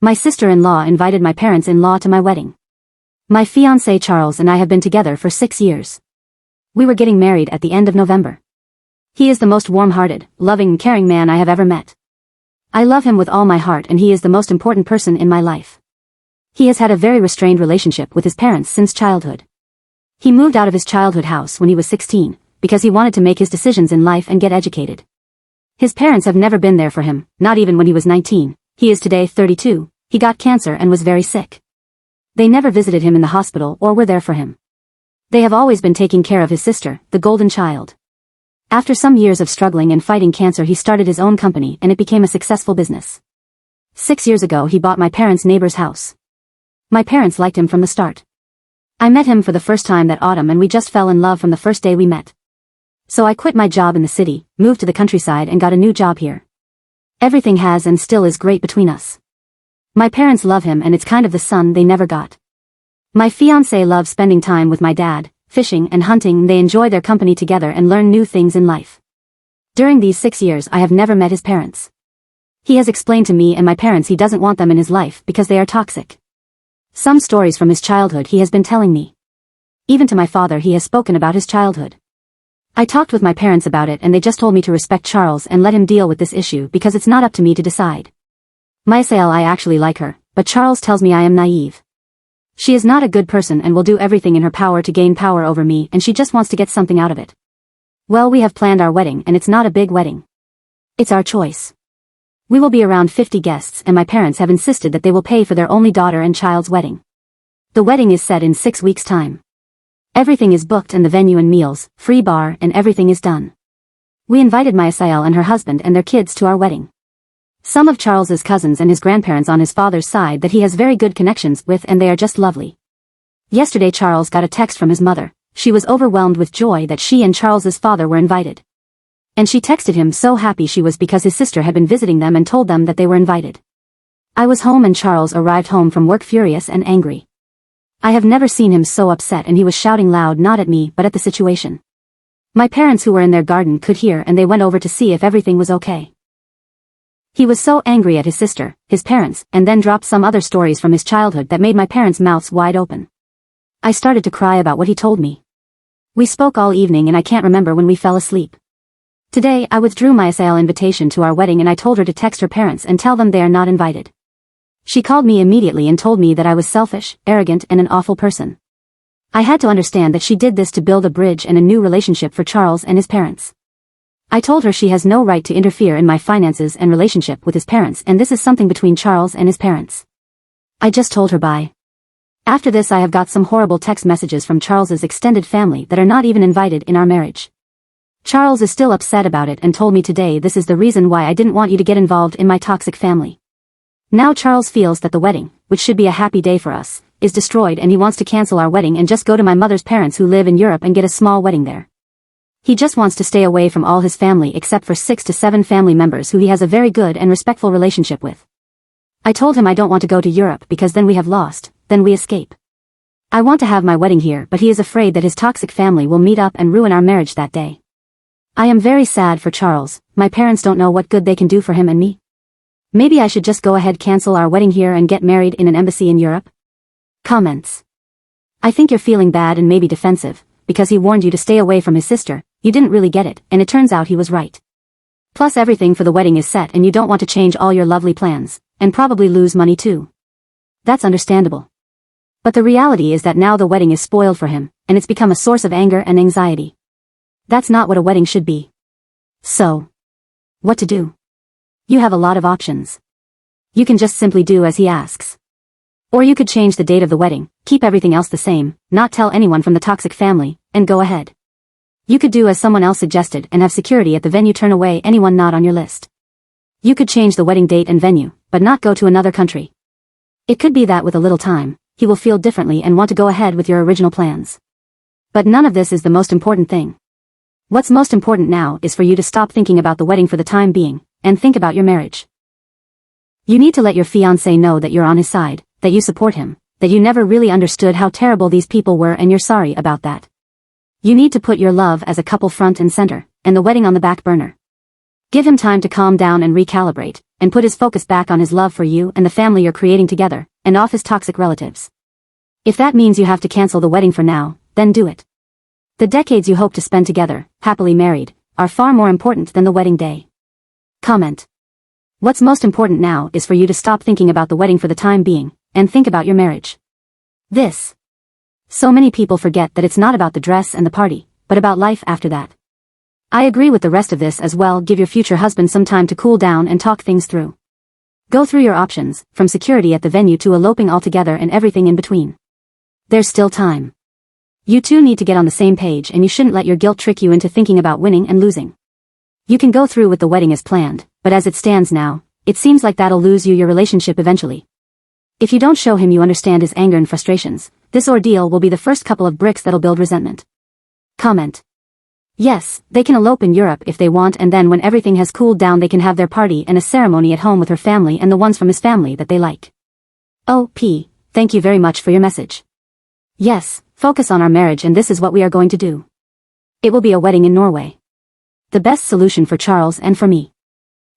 My sister-in-law invited my parents-in-law to my wedding. My fiancé Charles and I have been together for 6 years. We were getting married at the end of November. He is the most warm-hearted, loving and caring man I have ever met. I love him with all my heart and he is the most important person in my life. He has had a very restrained relationship with his parents since childhood. He moved out of his childhood house when he was 16, because he wanted to make his decisions in life and get educated. His parents have never been there for him, not even when he was 19, he is today 32, he got cancer and was very sick. They never visited him in the hospital or were there for him. They have always been taking care of his sister, the golden child. After some years of struggling and fighting cancer he started his own company and it became a successful business. 6 years ago he bought my parents' neighbor's house. My parents liked him from the start. I met him for the first time that autumn and we just fell in love from the first day we met. So I quit my job in the city, moved to the countryside and got a new job here. Everything has and still is great between us. My parents love him and it's kind of the son they never got. My fiancé loves spending time with my dad, fishing and hunting. They enjoy their company together and learn new things in life. During these 6 years I have never met his parents. He has explained to me and my parents he doesn't want them in his life because they are toxic. Some stories from his childhood he has been telling me. Even to my father he has spoken about his childhood. I talked with my parents about it and they just told me to respect Charles and let him deal with this issue because it's not up to me to decide. Myself, I actually like her, but Charles tells me I am naive. She is not a good person and will do everything in her power to gain power over me and she just wants to get something out of it. Well, we have planned our wedding and it's not a big wedding. It's our choice. We will be around 50 guests and my parents have insisted that they will pay for their only daughter and child's wedding. The wedding is set in 6 weeks' time. Everything is booked and the venue and meals, free bar and everything is done. We invited Myself and her husband and their kids to our wedding. Some of Charles's cousins and his grandparents on his father's side that he has very good connections with and they are just lovely. Yesterday Charles got a text from his mother. She was overwhelmed with joy that she and Charles's father were invited. And she texted him so happy she was because his sister had been visiting them and told them that they were invited. I was home and Charles arrived home from work furious and angry. I have never seen him so upset and he was shouting loud not at me but at the situation. My parents who were in their garden could hear and they went over to see if everything was okay. He was so angry at his sister, his parents, and then dropped some other stories from his childhood that made my parents' mouths wide open. I started to cry about what he told me. We spoke all evening and I can't remember when we fell asleep. Today I withdrew my invitation to our wedding and I told her to text her parents and tell them they are not invited. She called me immediately and told me that I was selfish, arrogant and an awful person. I had to understand that she did this to build a bridge and a new relationship for Charles and his parents. I told her she has no right to interfere in my finances and relationship with his parents and this is something between Charles and his parents. I just told her bye. After this I have got some horrible text messages from Charles's extended family that are not even invited in our marriage. Charles is still upset about it and told me today this is the reason why I didn't want you to get involved in my toxic family. Now Charles feels that the wedding, which should be a happy day for us, is destroyed and he wants to cancel our wedding and just go to my mother's parents who live in Europe and get a small wedding there. He just wants to stay away from all his family except for 6 to 7 family members who he has a very good and respectful relationship with. I told him I don't want to go to Europe because then we have lost, then we escape. I want to have my wedding here but he is afraid that his toxic family will meet up and ruin our marriage that day. I am very sad for Charles, my parents don't know what good they can do for him and me. Maybe I should just go ahead cancel our wedding here and get married in an embassy in Europe? Comments. I think you're feeling bad and maybe defensive, because he warned you to stay away from his sister, you didn't really get it, and it turns out he was right. Plus everything for the wedding is set and you don't want to change all your lovely plans, and probably lose money too. That's understandable. But the reality is that now the wedding is spoiled for him, and it's become a source of anger and anxiety. That's not what a wedding should be. So, what to do? You have a lot of options. You can just simply do as he asks. Or you could change the date of the wedding, keep everything else the same, not tell anyone from the toxic family, and go ahead. You could do as someone else suggested and have security at the venue turn away anyone not on your list. You could change the wedding date and venue, but not go to another country. It could be that with a little time, he will feel differently and want to go ahead with your original plans. But none of this is the most important thing. What's most important now is for you to stop thinking about the wedding for the time being, and think about your marriage. You need to let your fiancé know that you're on his side, that you support him, that you never really understood how terrible these people were and you're sorry about that. You need to put your love as a couple front and center, and the wedding on the back burner. Give him time to calm down and recalibrate, and put his focus back on his love for you and the family you're creating together, and off his toxic relatives. If that means you have to cancel the wedding for now, then do it. The decades you hope to spend together, happily married, are far more important than the wedding day. Comment. What's most important now is for you to stop thinking about the wedding for the time being, and think about your marriage. So many people forget that it's not about the dress and the party, but about life after that. I agree with the rest of this as well. Give your future husband some time to cool down and talk things through. Go through your options, from security at the venue to eloping altogether and everything in between. There's still time. You two need to get on the same page, and you shouldn't let your guilt trick you into thinking about winning and losing. You can go through with the wedding as planned, but as it stands now, it seems like that'll lose you your relationship eventually. If you don't show him you understand his anger and frustrations, this ordeal will be the first couple of bricks that'll build resentment. Comment. Yes, they can elope in Europe if they want, and then when everything has cooled down they can have their party and a ceremony at home with her family and the ones from his family that they like. O.P. Thank you very much for your message. Yes, focus on our marriage, and this is what we are going to do. It will be a wedding in Norway. The best solution for Charles and for me.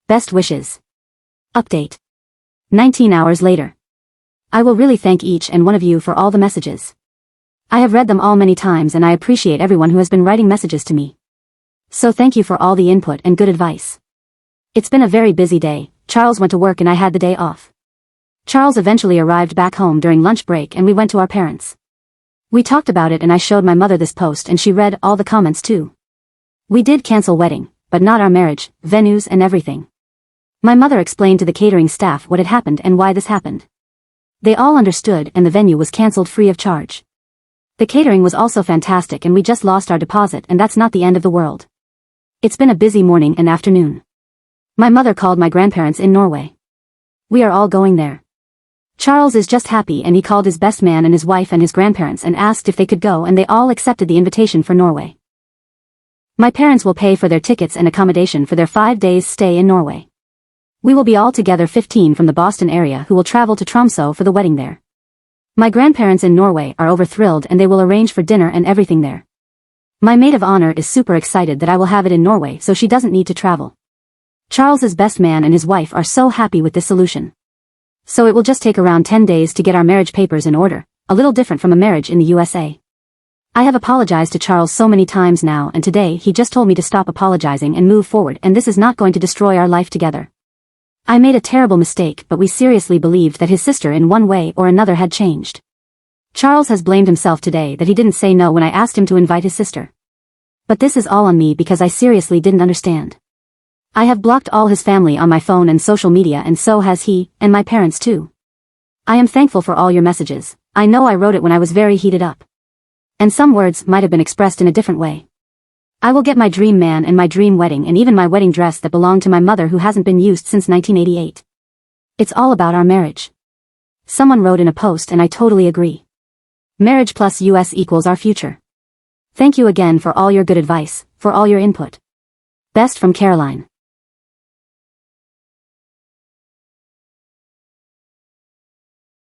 Best wishes. Update. 19 hours later. I will really thank each and one of you for all the messages. I have read them all many times, and I appreciate everyone who has been writing messages to me. So thank you for all the input and good advice. It's been a very busy day. Charles went to work and I had the day off. Charles eventually arrived back home during lunch break and we went to our parents. We talked about it and I showed my mother this post and she read all the comments too. We did cancel wedding, but not our marriage, venues and everything. My mother explained to the catering staff what had happened and why this happened. They all understood and the venue was cancelled free of charge. The catering was also fantastic and we just lost our deposit, and that's not the end of the world. It's been a busy morning and afternoon. My mother called my grandparents in Norway. We are all going there. Charles is just happy and he called his best man and his wife and his grandparents and asked if they could go, and they all accepted the invitation for Norway. My parents will pay for their tickets and accommodation for their 5 days stay in Norway. We will be all together 15 from the Boston area who will travel to Tromsø for the wedding there. My grandparents in Norway are over-thrilled and they will arrange for dinner and everything there. My maid of honor is super excited that I will have it in Norway so she doesn't need to travel. Charles's best man and his wife are so happy with this solution. So it will just take around 10 days to get our marriage papers in order, a little different from a marriage in the USA. I have apologized to Charles so many times now, and today he just told me to stop apologizing and move forward, and this is not going to destroy our life together. I made a terrible mistake, but we seriously believed that his sister in one way or another had changed. Charles has blamed himself today that he didn't say no when I asked him to invite his sister. But this is all on me because I seriously didn't understand. I have blocked all his family on my phone and social media, and so has he, and my parents too. I am thankful for all your messages. I know I wrote it when I was very heated up. And some words might have been expressed in a different way. I will get my dream man and my dream wedding and even my wedding dress that belonged to my mother who hasn't been used since 1988. It's all about our marriage. Someone wrote in a post and I totally agree. Marriage plus US equals our future. Thank you again for all your good advice, for all your input. Best from Caroline.